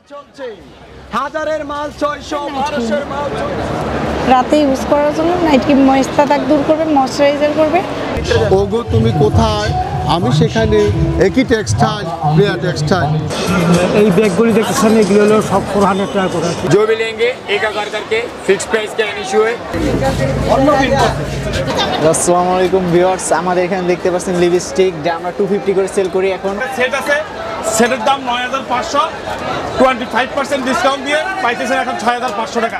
চলছে হাজারের মাল 600 1200 মাল রাতে ইউজ করার জন্য নাইট ক্রিম ময়েশ্চার দাগ দূর করবে, ময়শ্চারাইজার করবে। ওগো তুমি কোথায়? আমি সেখানে। একই টেক্সটাইল, প্রিয়া টেক্সটাইল। এই ব্যাগগুলি দেখতেছেন, এগুলো হলো সব 400 টাকা করে। जो भी लेंगे एक आकार करके फिक्स प्राइस का इशू है। আসসালামু আলাইকুম ভিউয়ার্স, আমাদের এখানে দেখতে পাচ্ছেন লিপস্টিক যা আমরা 250 করে সেল করি। এখন সেট আছে, সেটের দাম 9500, 25% ডিসকাউন্ট দিয়ে পাইতেছেন এখন 6500 টাকা।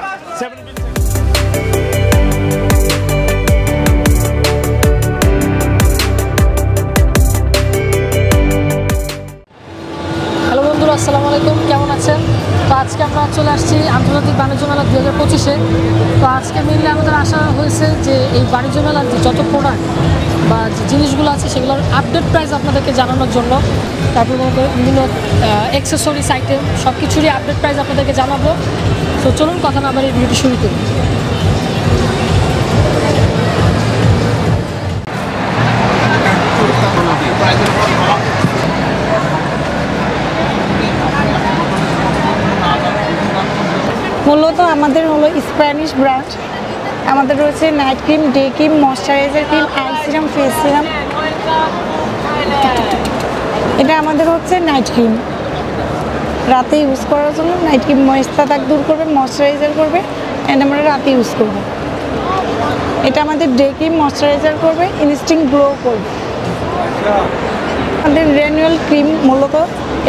হ্যালো বন্ধুরা, আসসালামু আলাইকুম, কেমন আছেন? তো আজকে আমরা চলে আসছি আন্তর্জাতিক বাণিজ্য মেলা 2025-এ। তো আজকে মেনলি আমাদের আশা হয়েছে যে এই বাণিজ্য মেলার যে যত প্রোডাক্ট বা যে জিনিসগুলো আছে সেগুলোর আপডেট প্রাইস আপনাদেরকে জানানোর জন্য, তারপর বিভিন্ন অ্যাক্সেসরিজ আইটেম সব কিছুরই আপডেট প্রাইস আপনাদেরকে জানাবো। তো চলুন কথা না বাড়িয়ে ভিডিওটি শুরু করি। মূলত আমাদের হলো স্প্যানিশ ব্র্যান্ড। আমাদের রয়েছে night cream, day cream, moisturiser cream, I serum, face serum. এটা আমাদের হচ্ছে নাইট ক্রিম, রাতে ইউজ করার জন্য নাইট ক্রিম ময়েশ্চার দাগ দূর করবে, ময়শ্চারাইজার করবে, অ্যান্ড আমরা রাতে ইউজ করব। এটা আমাদের ডে ক্রিম, ময়শ্চারাইজার করবে, ইনস্ট্যান্ট গ্লো করবে। আমাদের রেনুয়াল ক্রিম মূলত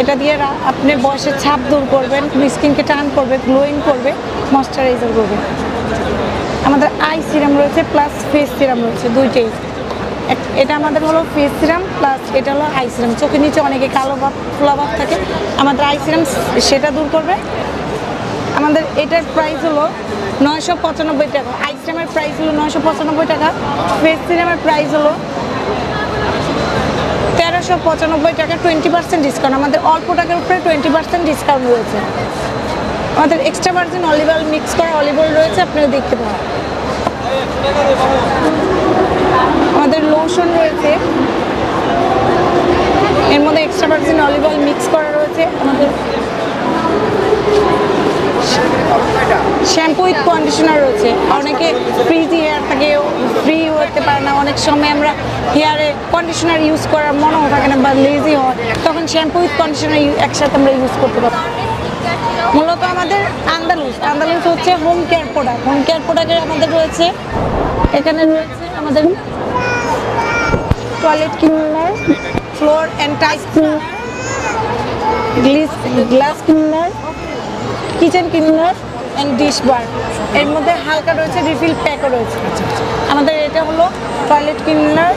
এটা দিয়ে আপনার বয়সের ছাপ দূর করবেন, স্কিনকে টান করবে, গ্লোয়িং করবে, ময়শ্চারাইজার করবে। আমাদের আই সিরাম রয়েছে প্লাস ফেস সিরাম রয়েছে, দুইটাই। এটা আমাদের হলো ফেস সিরাম প্লাস এটা হলো আই সিরাম। চোখের নিচে অনেকে কালো ভাব, ফোলা ভাব থাকে, আমাদের আই সিরাম সেটা দূর করবে। আমাদের এটার প্রাইস হলো 995 টাকা। আই সিরামের প্রাইস হলো 995 টাকা। ফেস সিরামের প্রাইস হলো 1395 টাকা, 20% ডিসকাউন্ট। আমাদের অল্প টাকার উপরে 20% ডিসকাউন্ট রয়েছে। আমাদের extra virgin olive oil mix করা অলিভ অয়েল রয়েছে, আপনারা দেখতে পাবেন। আমাদের লোশন রয়েছে, এর মধ্যে extra virgin olive oil mix করা রয়েছে। আমাদের শ্যাম্পু উইথ কন্ডিশনার রয়েছে। অনেকে ফ্রিজি হেয়ার থাকে, ফ্রি হতে পারে না, অনেক সময় আমরা হেয়ারে কন্ডিশনার ইউজ করার মনেও থাকে না বা লেজি হয়, তখন শ্যাম্পু উইথ কন্ডিশনার একসাথে আমরা ইউজ করতে পারি। মূলত আমাদের আন্দালুস হচ্ছে home care product. Home care প্রোডাক্টের আমাদের রয়েছে, এখানে রয়েছে আমাদের toilet cleaner, floor and tiles cleaner, glass cleaner, kitchen cleaner and dish bar. এর মধ্যে হালকা রয়েছে, রিফিল প্যাকও রয়েছে। আমাদের এটা হলো টয়লেট ক্লিনার,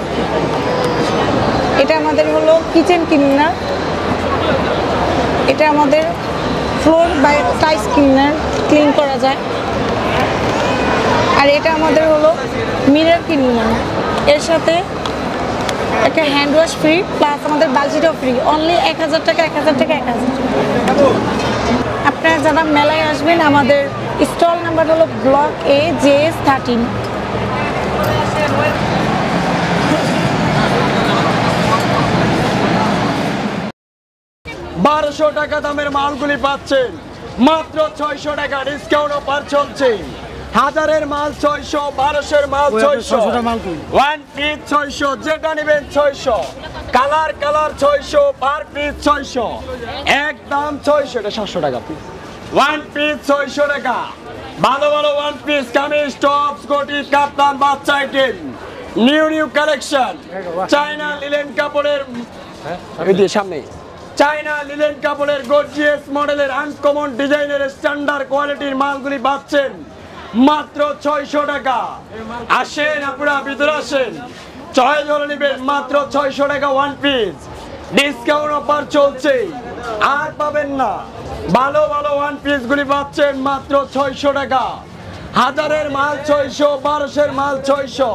এটা আমাদের হলো কিচেন ক্লিনার, এটা আমাদের ফ্লোর বা টাইলস ক্লিনার, ক্লিন করা যায়। আর এটা আমাদের হলো মিরর ক্লিনার, এর সাথে একটা হ্যান্ড ওয়াশ ফ্রি প্লাস আমাদের বালতিটাও ফ্রি। অনলি 1000 টাকা, 1000 টাকা, 1000 টাকা। আপনারা যারা মেলায় আসবেন, আমাদের স্টল নাম্বার হলো ব্লক এ JS 13। 1200 টাকা দামের মালগুলি পাচ্ছেন মাত্র 600 টাকা। ডিসকাউন্ট অফার চলছে, হাজারের মাল 600, 1200 মাল 600, ওয়ান পিস 600, যেটা নেবেন 600, কালার 600, পার পিস 600, একদম 600। এটা 700 টাকা পিস, ওয়ান পিস 600 টাকা। ভালো ভালো ওয়ান পিস, কামিজ, টপস, কোটি, কাপ্তান, বাচ্চা item, new collection. China linen কাপড়ের সামনে চায়না লিলেন কাপড়ের গর্জিয়াস মডেলের আনকমন ডিজাইনের স্ট্যান্ডার্ড কোয়ালিটির মালগুলি পাচ্ছেন মাত্র 600 টাকা। আসেন আপনারা ভিতরে আসেন, চয়েস হলে নেবেন মাত্র 600 টাকা ওয়ান পিস। ডিসকাউন্ট অফার চলছে, আর পাবেন না। ভালো ভালো ওয়ান পিস গুলি পাচ্ছেন মাত্র 600 টাকা। হাজারের মাল 600, 1200 মাল 600,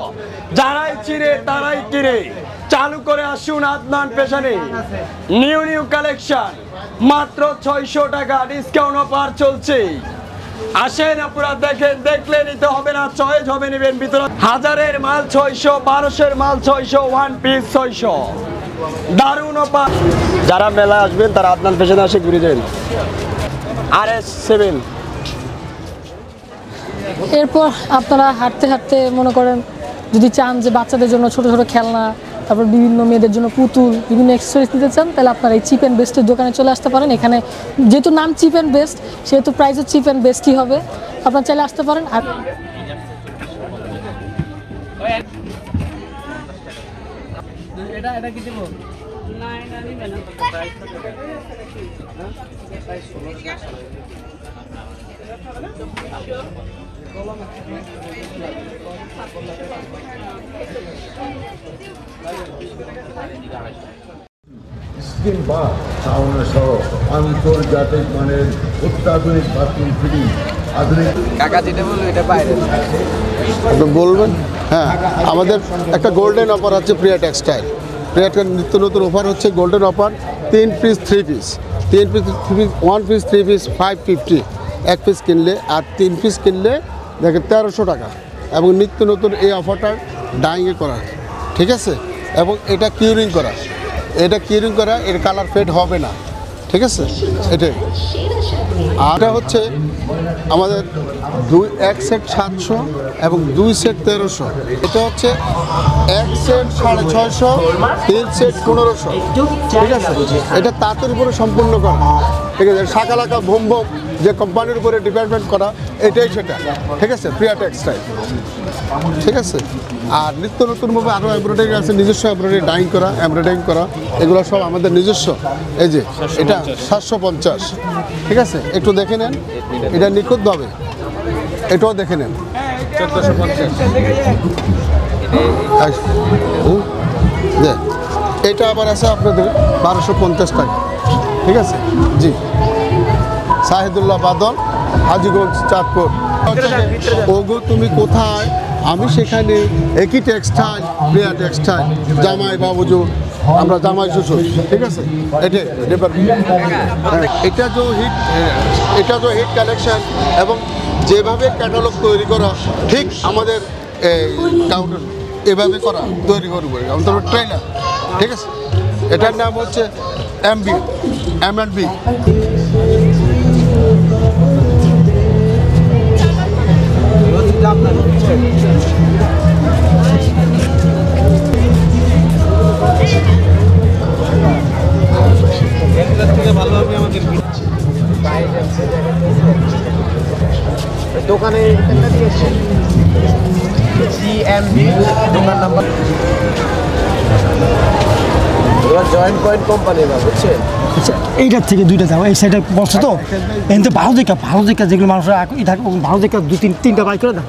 যারাই চিনে তারাই কিনে। চালু করে আসুন আদনান ফ্যাশনে, নিউ কালেকশন মাত্র 600 টাকা। ডিসকাউন্ট অফার চলছে, আসেন আপনারা দেখেন, দেখলে নিতে হবে না, চয়েস হবে নেবেন ভিতরে। হাজারের মাল 600, 1200 মাল 600, ওয়ান পিস 600। দারুণ অফার। যারা মেলায় আসবেন তারা আদনান ফ্যাশনে এসে ঘুরে যান। RS7। এরপর আপনারা হাঁটতে হাঁটতে মনে করেন যদি চান যে বাচ্চাদের জন্য ছোট ছোট খেলনা, তারপর বিভিন্ন মেয়েদের জন্য পুতুল, বিভিন্ন অ্যাক্সেসরিজ নিতে চান, তাহলে আপনারা এই চিপ অ্যান্ড বেস্টের দোকানে চলে আসতে পারেন। এখানে যেহেতু নাম চিপ অ্যান্ড বেস্ট, সেহেতু প্রাইসও চিপ অ্যান্ড বেস্টই হবে। আপনারা চাইলে আসতে পারেন। আর স্কিম বা সাউন্ড সহ আন্তর্জাতিক মানের অত্যাধুনিক বাথরুম ফিটিং আধুনিক আপনি বলবেন। হ্যাঁ, আমাদের একটা গোল্ডেন অফার আছে প্রিয়া টেক্সটাইল। প্রিয়াটের নিত্য নতুন অফার হচ্ছে golden offer 3 piece 3 piece, 3 piece 3 piece, 1 piece 3 piece 550, 1 piece কিনলে আর 3 পিস কিনলে দেখেন 1300 টাকা। এবং নিত্য নতুন এই অফারটা ডাইংয়ে করা, ঠিক আছে, এবং এটা কিউরিং করা, এর কালার ফেড হবে না, ঠিক আছে, এটাই। আর এটা হচ্ছে আমাদের 1 সেট 700 এবং 2 সেট 1300। এটা হচ্ছে 1 সেট 650, 3 সেট 1500, ঠিক আছে। এটা তাঁতের উপরে সম্পূর্ণ করা, ঠিক আছে। শাকালাকা ভোম ভোম যে কোম্পানির উপরে ডিপেন্ডেন্ট করা, এটাই সেটা, ঠিক আছে, প্রিয়া টেক্সটাইল, ঠিক আছে। আর নিত্য নতুনভাবে আরও এমব্রয়ডারি আছে, নিজস্ব এমব্রয়ডারি ডাইং করা, এমব্রয়ডারিং করা, এগুলো সব আমাদের নিজস্ব। এই যে এটা 750, ঠিক আছে। একটু দেখে নেন, এটা নিখুঁতভাবে, এটাও দেখে নেন 1450। এটা আবার আছে আপনাদের 1250 টাকা, ঠিক আছে। জি, শাহিদুল্লাহ বাদল, হাজীগঞ্জ, চাঁদপুর। ওগো তুমি কোথায়, আমি সেখানে। একই টেক্সটাইল, প্রিয়া টেক্সটাইল, জামাই বাবুজু, আমরা জামাই শ্বশুর, ঠিক আছে। এটা যে হিট কালেকশন এবং যেভাবে ক্যাটালগ তৈরি করা, ঠিক আমাদের কাউন্টার এভাবে করা তৈরি করবো, আমাদের ট্রেলার, ঠিক আছে। এটার নাম হচ্ছে M&B। দোকানে GMB দোকান নাম্বার জয়েন্ট পয়েন্ট কোম্পানি না, বুঝছেন। আচ্ছা, এইটার থেকে দুইটা যাও, এই সাইডে বসো তো, এতে ভালো দেখা যেগুলো মানুষের থাকে, ভালো দেখা 2-3টা বাইক করে দাও।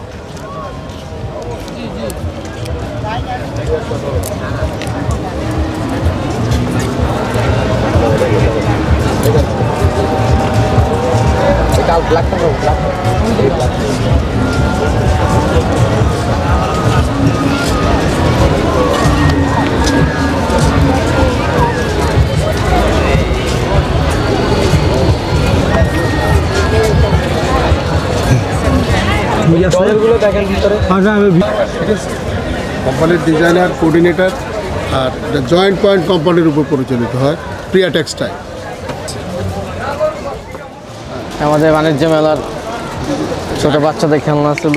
কোম্পানির ডিজাইনার, কোঅর্ডিনেটর, আর জয়েন্ট পয়েন্ট কোম্পানির উপর পরিচালিত হয় প্রিয়া টেক্সটাইল। আমাদের বাণিজ্য মেলার ছোট বাচ্চাদের খেলনা ছিল,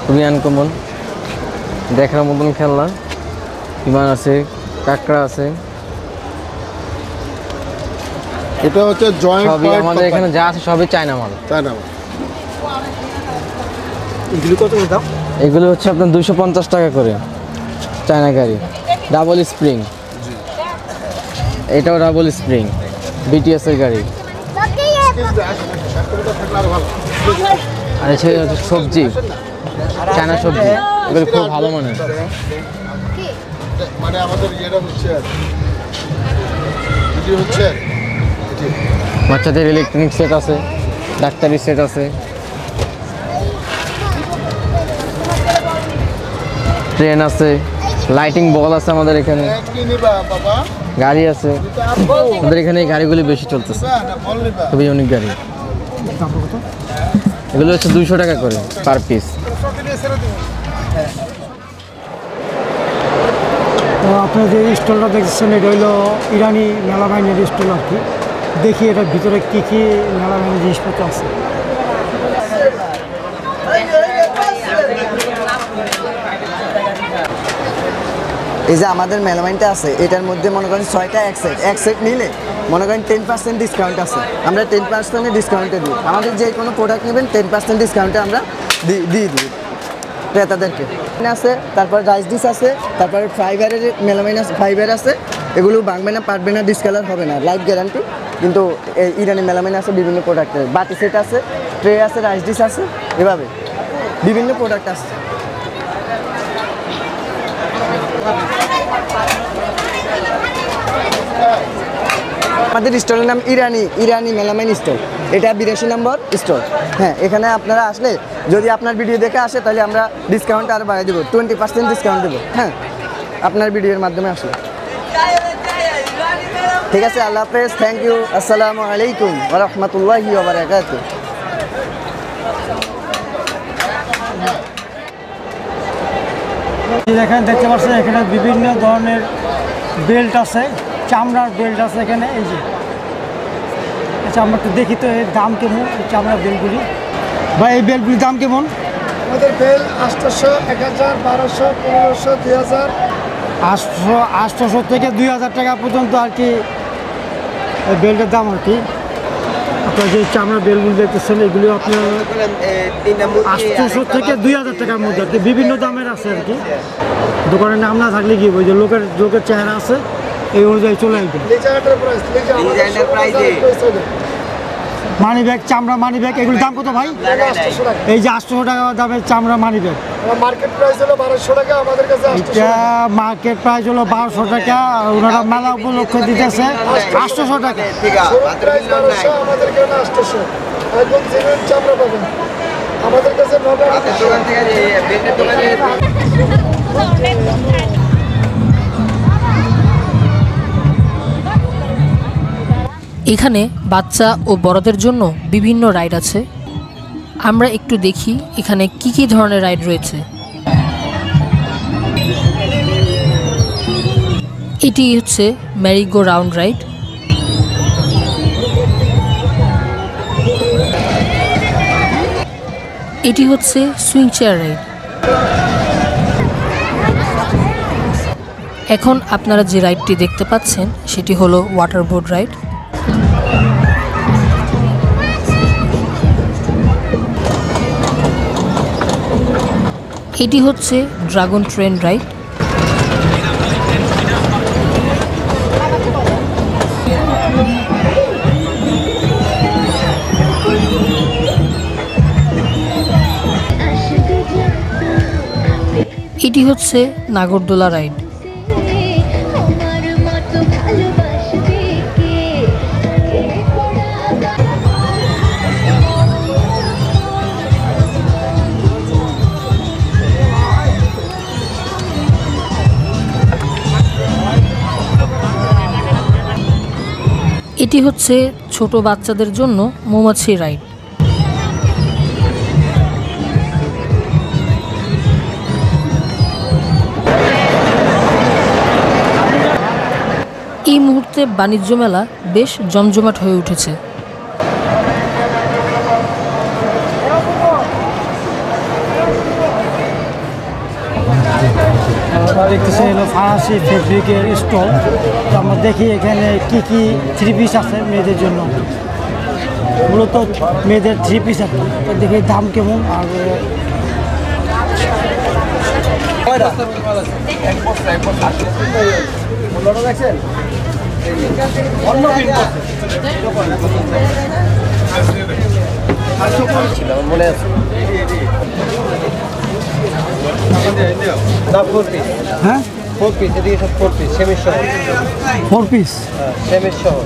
খুবই আনকমন, দেখার মতন খেলনা। বিমান আছে, কাঁকড়া আছে, এটা হচ্ছে জয়েন্ট পয়েন্ট। আমাদের এখানে যা আছে সবই চায়না মাল। এগুলো কত করে দাও? এগুলো হচ্ছে আপনার 250 টাকা করে, চায়না গাড়ি, ডাবল স্প্রিং। এটাও ডাবল স্প্রিং, BTS এর গাড়ি। আর এছাড়া হচ্ছে সবজি, চায়না সবজি, এগুলো খুব ভালো মানের। মানে আমাদের ইয়েটা হচ্ছে বাচ্চাদের ইলেকট্রনিক সেট আছে, ডাক্তারি সেট আছে, ট্রেন আছে, লাইটিং বল আছে আমাদের এখানে, গাড়ি আছে। আমাদের এখানে এই গাড়িগুলি বেশি চলতেছে, খুবই ইউনিক গাড়ি। এগুলো হচ্ছে 200 টাকা করে পার পিস। তো আপনার যে স্টলটা দেখছেন, এটা হলো ইরানি মেলা বাহিনীর স্টল আর কি। দেখি এটার ভিতরে কী কী মেলামেলা জিনিসপত্র আছে। এই যে আমাদের মেলামাইনটা আছে, এটার মধ্যে মনে করেন 6টা এক সেট নিলে মনে করেন 10% ডিসকাউন্ট আছে। আমরা 10% ডিসকাউন্টে দিই। আমাদের যে কোনো প্রোডাক্ট নেবেন 10% ডিসকাউন্টে আমরা দিয়ে দিই ক্রেতাদেরকে। আছে, তারপর রাইস ডিশ আছে, তারপর ফাইবারের মেলামাইন আছে, ফাইবার আছে, এগুলো ভাঙবে না, পারবে না, ডিসকালার হবে না, লাইফ গ্যারান্টি। কিন্তু এই ইরানি মেলামাইন আছে বিভিন্ন প্রোডাক্টের, বাটি সেট আছে, ট্রে আছে, রাইস ডিশ আছে, এভাবে বিভিন্ন প্রোডাক্ট আছে। আমাদের স্টোরের নাম ইরানি মেলামাইন স্টোর। এটা 82 নম্বর স্টোর। হ্যাঁ, এখানে আপনারা আসলে যদি আপনার ভিডিও দেখে আসে তাহলে আমরা ডিসকাউন্ট আরও বাড়িয়ে দেবো, 20% ডিসকাউন্ট দেবো। হ্যাঁ, আপনার ভিডিওর মাধ্যমে আসলে। ঠিক আছে, আল্লাহ হাফেজ, থ্যাংক ইউ, আসসালামু আলাইকুম ওয়া রাহমাতুল্লাহি ওয়া বারাকাতুহু। এখানে দেখতে পাচ্ছেন এখানে বিভিন্ন ধরনের বেল্ট আছে, চামড়ার বেল্ট আছে এখানে। এই যে আচ্ছা, আমরা একটু দেখি তো এর দাম কেমন, এই চামড়ার বেল্টগুলি। ভাই, এই বেল্টগুলির দাম কেমন? আমাদের বেল 800, 1000, 1200, 1500, 2000। 800 থেকে 2000 টাকা পর্যন্ত আর কি এই বেল্টের দাম আর কি। আপনার যে চামড়ার বেলগুলি দেখতেছেন এগুলি আপনার 800 থেকে 2000 টাকার মধ্যে আর কি, বিভিন্ন দামের আছে আর কি। দোকানের নাম না থাকলে কি ওই যে লোকের চেহারা আছে, এই অনুযায়ী চলে আসবে। মানি ব্যাগ, চামড়া মানি ব্যাগ, এগুলোর দাম কত ভাই? এই যে 800 টাকা দামের চামড়া মানি ব্যাগ, মার্কেট প্রাইস হলো 1200 টাকা, আমাদের কাছে এটা মার্কেট প্রাইস হলো 1200 টাকা, ওনারা মেলা উপলক্ষে দিতেছে 800 টাকা। প্রাইস 1200, আমাদের কাছে 800। একদম জেনুইন চামড়া পাবেন আমাদের কাছে। এখানে বাচ্চা ও বড়দের জন্য বিভিন্ন রাইড আছে। আমরা একটু দেখি এখানে কি কি ধরনের রাইড রয়েছে। এটি হচ্ছে ম্যারি গো রাউন্ড রাইড। এটি হচ্ছে সুইং চেয়ার রাইড। এখন আপনারা যে রাইডটি দেখতে পাচ্ছেন সেটি হলো ওয়াটার বোর্ড রাইড। এটি হচ্ছে ড্রাগন ট্রেন রাইড। এটি হচ্ছে নাগরদোলা রাইড। এটি হচ্ছে ছোট বাচ্চাদের জন্য মৌমাছি রাইড। এই মুহূর্তে বাণিজ্য মেলা বেশ জমজমাট হয়ে উঠেছে। দেখতেছেন হলো ফরাসি ফেব্রিকের স্টল। তো আমরা দেখি এখানে কি কি থ্রি পিস আছে মেয়েদের জন্য, মূলত মেয়েদের থ্রি পিস আছে। দেখি দাম কেমন। আর মনে আছে হ্যাঁ, 4 পিস, এদিকে সব 4 পিস, সেমিস সহ 4 পিস, সেমিস সহ।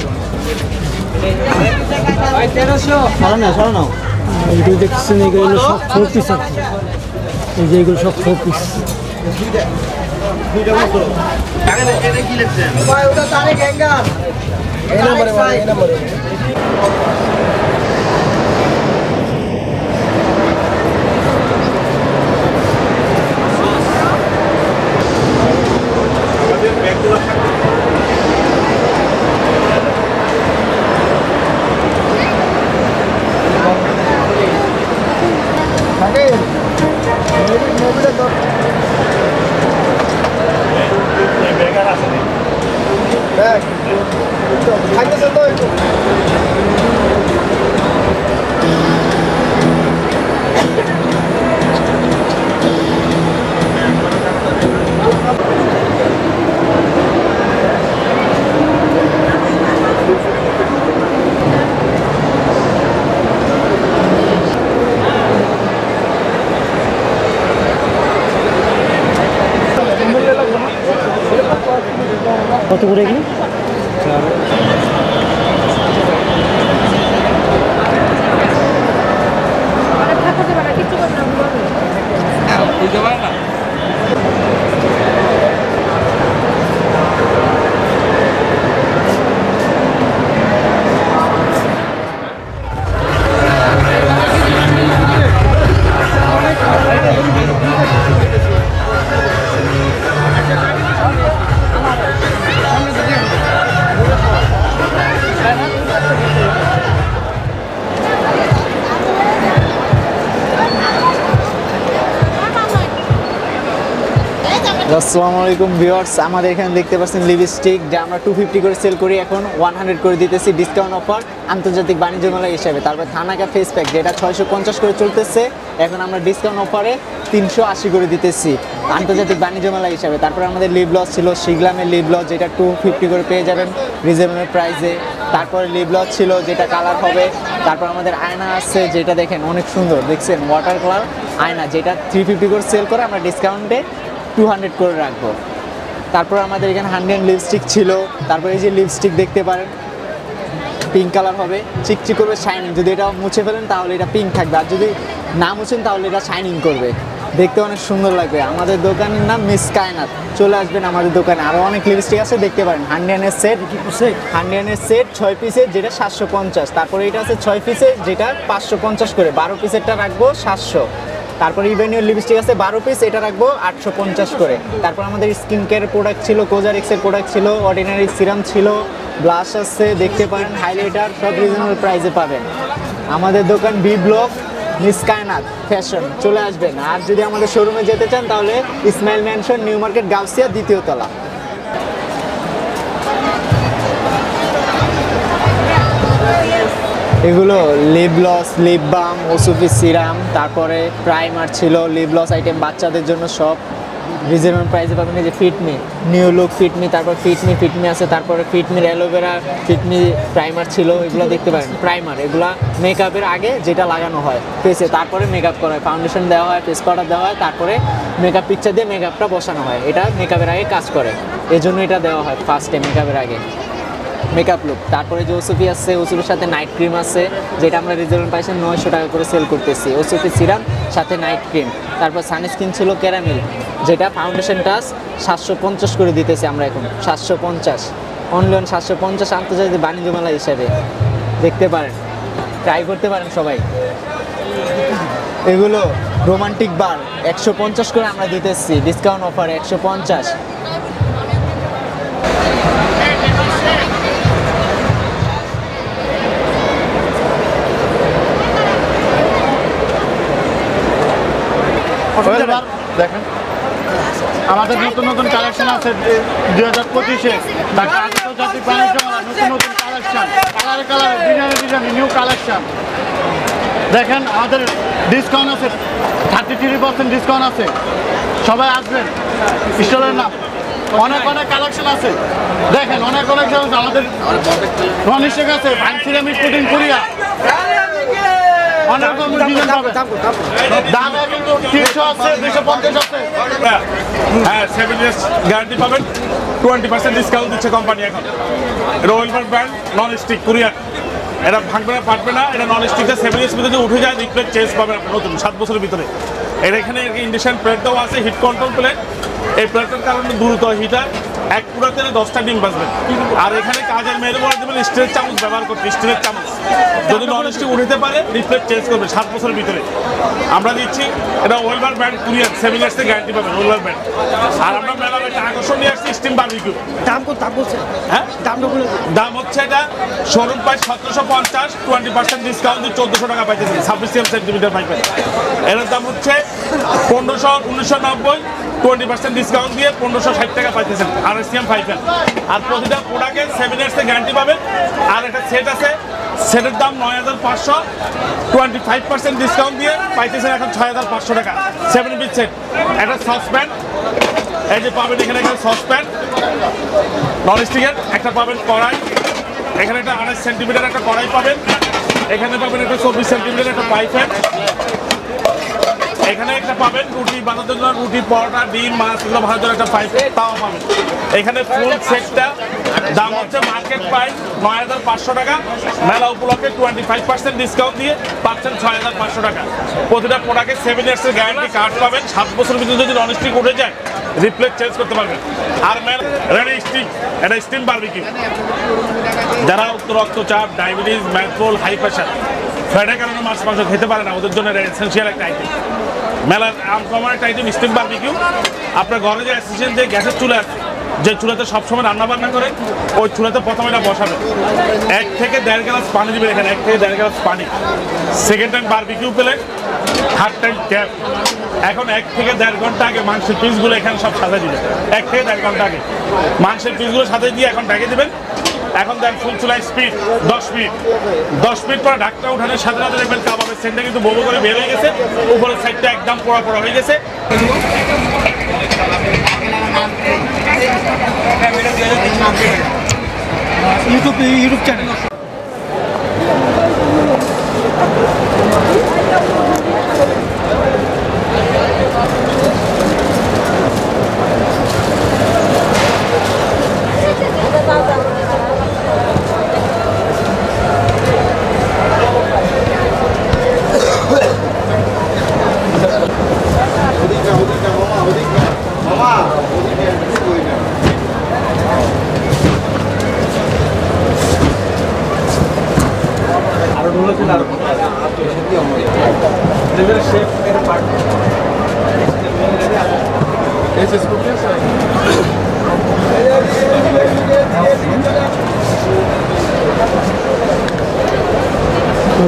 এইগুলো দেখতেছেন এগুলো সব 4 পিস আছে। এই যে এগুলো সব 4 পিস। কত করে কি? আসসালামু আলাইকুম ভিউয়ার্স, আমাদের এখানে দেখতে পাচ্ছেন লিপস্টিক যা আমরা 250 করে সেল করি, এখন 100 করে দিতেছি ডিসকাউন্ট অফার আন্তর্জাতিক বাণিজ্য মেলা হিসাবে। তারপর থানাকা ফেস প্যাক যেটা 650 করে চলতেছে, এখন আমরা ডিসকাউন্ট অফারে 380 করে দিতেছি আন্তর্জাতিক বাণিজ্য মেলা হিসাবে। তারপর আমাদের লিপ গ্লস ছিল শিগলামের লিপ গ্লস, যেটা 250 করে পেয়ে যাবেন রিজনেবল প্রাইসে। তারপরে লিপ গ্লস ছিল যেটা কালার হবে। তারপর আমাদের আয়না আছে, যেটা দেখেন অনেক সুন্দর, দেখছেন ওয়াটার কালার আয়না, যেটা 350 করে সেল করে আমরা ডিসকাউন্টে 200 করে রাখবো। তারপর আমাদের এখানে 100 লিপস্টিক ছিল। তারপর এই যে লিপস্টিক দেখতে পারেন, পিঙ্ক কালার হবে, চিকচিক করবে, শাইনিং। যদি এটা মুছে ফেলেন তাহলে এটা পিঙ্ক থাকবে, আর যদি না মুছেন তাহলে এটা শাইনিং করবে, দেখতে অনেক সুন্দর লাগবে। আমাদের দোকানের নাম মিস কায়নাত, চলে আসবেন আমাদের দোকানে। আরও অনেক লিপস্টিক আছে, দেখতে পারেন। 100 সেট 6 পিসের, যেটা 750। তারপরে এটা আছে 6 পিসের, যেটা 550 করে। 12 পিসেরটা রাখবো 700। তারপর ইভেনিউর লিপস্টিক আছে 12 পিস, এটা রাখবো 850 করে। তারপর আমাদের স্কিন কেয়ার প্রোডাক্ট ছিল, কোজারিক্সের প্রোডাক্ট ছিল, অর্ডিনারি সিরাম ছিল, ব্লাশ আছে, দেখতে পারেন, হাইলাইটার, সব রিজনেবল প্রাইসে পাবেন। আমাদের দোকান B block Miss Kaynat fashion, চলে আসবেন। আর যদি আমাদের শোরুমে যেতে চান তাহলে Ismail mansion, New Market, Gausia, 2য় তলা। এগুলো লিপ গ্লস, লিপ বাম, ওসুফি সিরাম, তারপরে প্রাইমার ছিল, লিপ গ্লস আইটেম বাচ্চাদের জন্য সব রিজনেবল প্রাইসে পাবেন। এই যে ফিটমি, নিউ লুক ফিটমি, তারপর ফিটমি আছে, তারপরে ফিটমির অ্যালোভেরা, ফিটমি প্রাইমার ছিল, এগুলো দেখতে পারেন। প্রাইমার এগুলা মেকআপের আগে যেটা লাগানো হয় ফেসে, তারপরে মেকআপ করা হয়, ফাউন্ডেশন দেওয়া হয়, ফেস পাউডার দেওয়া হয়, তারপরে মেকআপ পিকচার দিয়ে মেকআপটা বসানো হয়। এটা মেকআপের আগে কাজ করে, এজন্য এটা দেওয়া হয় ফার্স্টে মেকআপের আগে, মেকআপ লুক। তারপরে যে ওসুফি আছে, ওসুফির সাথে নাইট ক্রিম আছে, যেটা আমরা রিজনেবল প্রাইসে 900 টাকা করে সেল করতেছি। ওসুফি সিরাম সাথে নাইট ক্রিম। তারপর সানস্ক্রিন ছিল ক্যারামেল, যেটা ফাউন্ডেশন টাচ 750 করে দিতেছি আমরা এখন, 750 অনলি 750 আন্তর্জাতিক বাণিজ্য মেলা হিসাবে। দেখতে পারেন, ট্রাই করতে পারেন সবাই। এগুলো রোমান্টিক বার 150 করে আমরা দিতেছি ডিসকাউন্ট অফার 150। দেখেন আমাদের নতুন নতুন কালেকশন আছে 2025-এ, আন্তর্জাতিক বাণিজ্য মেলা, নতুন নতুন কালেকশন, কালারে ডিজাইনে নিউ কালেকশন। দেখেন আমাদের ডিসকাউন্ট আছে, 33% ডিসকাউন্ট আছে, সবাই আসবেন। স্টলের নাম, অনেক কালেকশন আছে, দেখেন অনেক কালেকশন আছে। আমাদের রনিশের কাছে ভাইন সিরামিক পুডিং কোরিয়া, অনেক রকম ডিজাইন পাবেন। দাম কিন্তু 300 আছে, 250 আছে। হ্যাঁ, 7 ইয়ার্স গ্যারান্টি পাবেন, 20% ডিসকাউন্ট দিচ্ছে কোম্পানি এখন। রোয়েলবার ব্র্যান্ড, নন স্টিক কোরিয়ান, এটা ভাঙবে না, ফাটবে না। এটা নন স্টিকটা 7 ইয়ার্স ভিতরে উঠে যায়, রিপ্লেট চেঞ্জ পাবেন আপনি নতুন 7 বছরের ভিতরে। এর এখানে ইন্ডাকশন প্লেট দেওয়া আছে, হিট কন্ট্রোল প্লেট। এই প্লেটের কারণে দ্রুত হিটার, এক পুরা তেলে 10টা ডিম বাজবেন। আর এখানে কাজের মেয়েদের বলে দেবেন স্টিলের চামচ ব্যবহার করতে, স্টিলের চামচ। যদি নন স্টিক উঠতে পারে রিপ্লেট চেঞ্জ করবে 7 বছরের ভিতরে। আমরা দিচ্ছি এটা ওয়েলবার ব্র্যান্ড কুরিয়ার, 7 ইয়ার্সের গ্যারান্টি পাবেন ওয়েলবার ব্র্যান্ড। আর আমরা মেলার একটা আকর্ষণ নিয়ে আসছি স্টিম বারবিকিউ। দাম বলছে, হ্যাঁ দাম হচ্ছে এটা শোরুম প্রাইস 1750, 20% ডিসকাউন্ট দিয়ে 1400 টাকা পাইতেছেন, 26 সেন্টিমিটার পাইবেন। এর দাম হচ্ছে 1990, 20% ডিসকাউন্ট দিয়ে 1560 টাকা পাইতেছেন, RSCM পাইবেন। আর প্রতিটা প্রোডাক্টে 7 ইয়ার্সের গ্যারান্টি পাবেন। আর একটা সেট আছে, সেটের দাম 9500, 25% ডিসকাউন্ট দিয়ে পাইতেছেন এখন 6500 টাকা, 7 পিস সেট। একটা সসপ্যান, এই যে পাবেন এখানে একটা সসপ্যান নন স্টিকের, একটা পাবেন কড়াই, এখানে একটা 28 সেন্টিমিটার একটা কড়াই পাবেন, এখানে পাবেন একটা 24 সেন্টিমিটার একটা পাইপ। এখানে একটা পাবেন রুটি বানানোর জন্য, রুটি, পরোটা, ডিম, মাছ এগুলো ভাজার জন্য একটা 5 তাও পাবেন। এখানে ফুল সেটটা দাম হচ্ছে মার্কেট প্রাইস 9,500 টাকা, মেলা উপলক্ষে 25% ডিসকাউন্ট দিয়ে পাচ্ছেন 6,500 টাকা। প্রতিটা প্রোডাক্টে 7 ইয়ার্সের গ্যারান্টি কার্ড পাবেন, 7 বছরের ভিতরে যদি ননস্টিক উঠে যায় রিপ্লেস চেঞ্জ করতে পারবেন। আর রেডি স্টিক, এটা স্টিম বারবিকিউ। যারা উচ্চ রক্তচাপ, ডায়াবেটিস, ম্যাথবল, হাই প্রেশার, ফ্যাটের কারণে মাছ মাংস খেতে পারে না, ওদের জন্য এসেন্সিয়াল একটা আইটেম। মেলার আনকমন একটা আইটেম স্টিম বারবিকিউ। আপনার ঘরে যে অ্যাসিস্ট্যান্ট যে গ্যাসের চুলা আছে, যে চুলাতে সবসময় রান্না বান্না করে, ওই চুলাতে প্রথমে এটা বসাবেন, 1 থেকে 1.5 গ্লাস পানি দিবেন এখানে, 1 থেকে 1.5 গ্লাস পানি। সেকেন্ড টাইম বারবিকিউ পেলে, থার্ড টাইম ট্যাপ। এখন 1 থেকে 1.5 ঘন্টা আগে মাংসের পিসগুলো এখানে সব সাজিয়ে দিবেন, 1 থেকে 1.5 ঘন্টা আগে মাংসের পিসগুলো সাজিয়ে দিয়ে এখন ঢেকে দিবেন। এখন দেন ফুল চুলায় স্পিড 10 মিনিট। 10 মিনিট পরে ঢাকনা উঠানোর সাথে সাথে দেখবেন কাবাবের সেন্টটা কিন্তু বড় করে বের হয়ে গেছে, উপরের সাইডটা একদম পোড়া পোড়া হয়ে গেছে। ইউটিউব চ্যানেল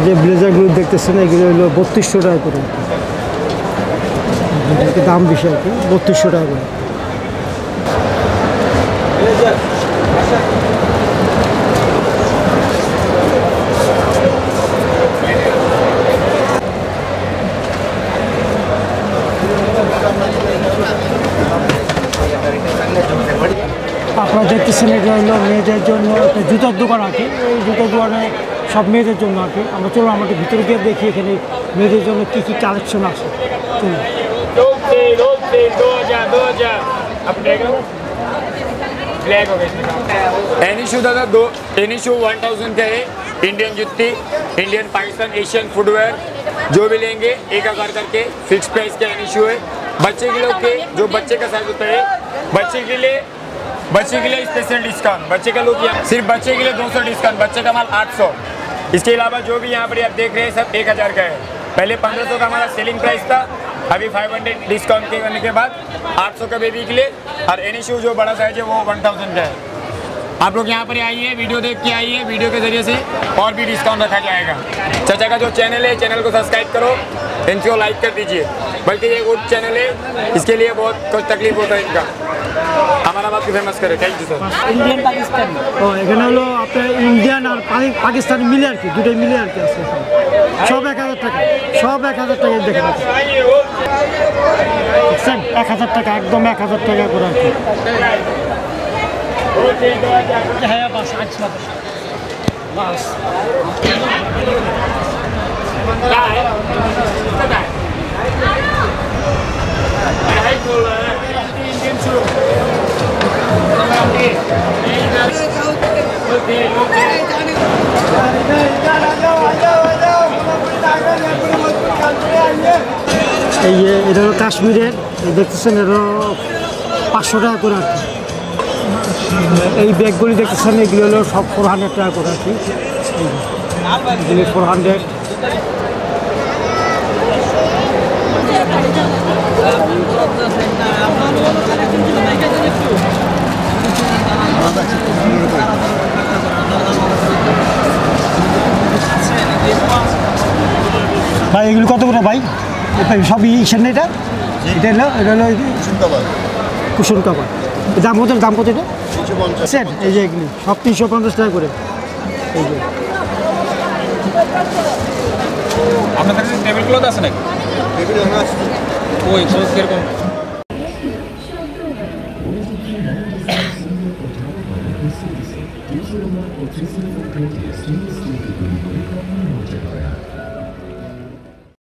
যে ব্লেজারগুলো দেখতেছেন এগুলো হলো 3200 টাকা করে, দাম বেশি আর কি, 3200 টাকা করে। আপনারা দেখতেছেন এটা হলো মেয়েদের জন্য একটা জুতার দোকান আছে, এই জুতার দোকানে সব মেয়েদের জন্য আর কি। আমরা চলো আমাদের ভিতরে গিয়ে দেখি এখানে মেয়েদের জন্য কী কী কালেকশন আছে। एनिशू दादा एनिशू 1000 का है। इंडियन जुत्ती, इंडियन, पाकिस्तान, एशियन फुटवेयर जो भी लेंगे 1000 करके फिक्स प्राइस का एनिशू है। बच्चे के लोग के जो बच्चे का साइज होता है, बच्चे के लिए स्पेशल डिस्काउंट। बच्चे का लोग सिर्फ बच्चे के लिए 200 डिस्काउंट, बच्चे का माल 800। इसके अलावा जो भी यहाँ पर आप देख रहे हैं सब 1000 का है। पहले 1500 का हमारा सेलिंग प्राइस था, अभी 500 डिस्काउंट करने के बाद 800 का बेबी के लिए। और एनिशू जो बड़ा साइज है वो 1000 का है। आप लोग यहाँ पर आइए, वीडियो देख के आइए, वीडियो के जरिए से और भी डिस्काउंट रखा जाएगा। चाचा का जो चैनल है, चैनल को सब्सक्राइब करो, इनको लाइक कर दीजिए। बल्कि ये गुड चैनल है, इसके लिए बहुत कुछ तकलीफ होता है इनका। हमारा बात को फेमस करे। Thank you sir. Indian Pakistan ও এখানে হলো আপনার ইন্ডিয়ান আর পাকিস্তানি মিলে আর কি, দুটোই মিলে আর কি আছে। সব 1000 টাকা, সব 1000 টাকা দেখেন, দেখছেন 1000 টাকা, একদম 1000 টাকা করে আর কি। হ্যাঁ বাস আচ্ছা বাস এই যে এটা হলো কাশ্মীরের, দেখতেছেন এটা 500 টাকা করে আর কি। এই ব্যাগগুলি দেখতেছেন এগুলো হলো সব 400 টাকা করে আর কি। 400। ভাই এগুলো কত করে ভাই? সবই ইসের না এটা? এটা হলো কুশন কাপড়। দাম কত? দাম কত এটা? 350। এই যে এগুলি সব 350 টাকা করে। এই যে আপনাদের কাছে টেবিল ক্লথ আছে নাকি? টেবিল আছে। ওই ক্লথ কিরকম?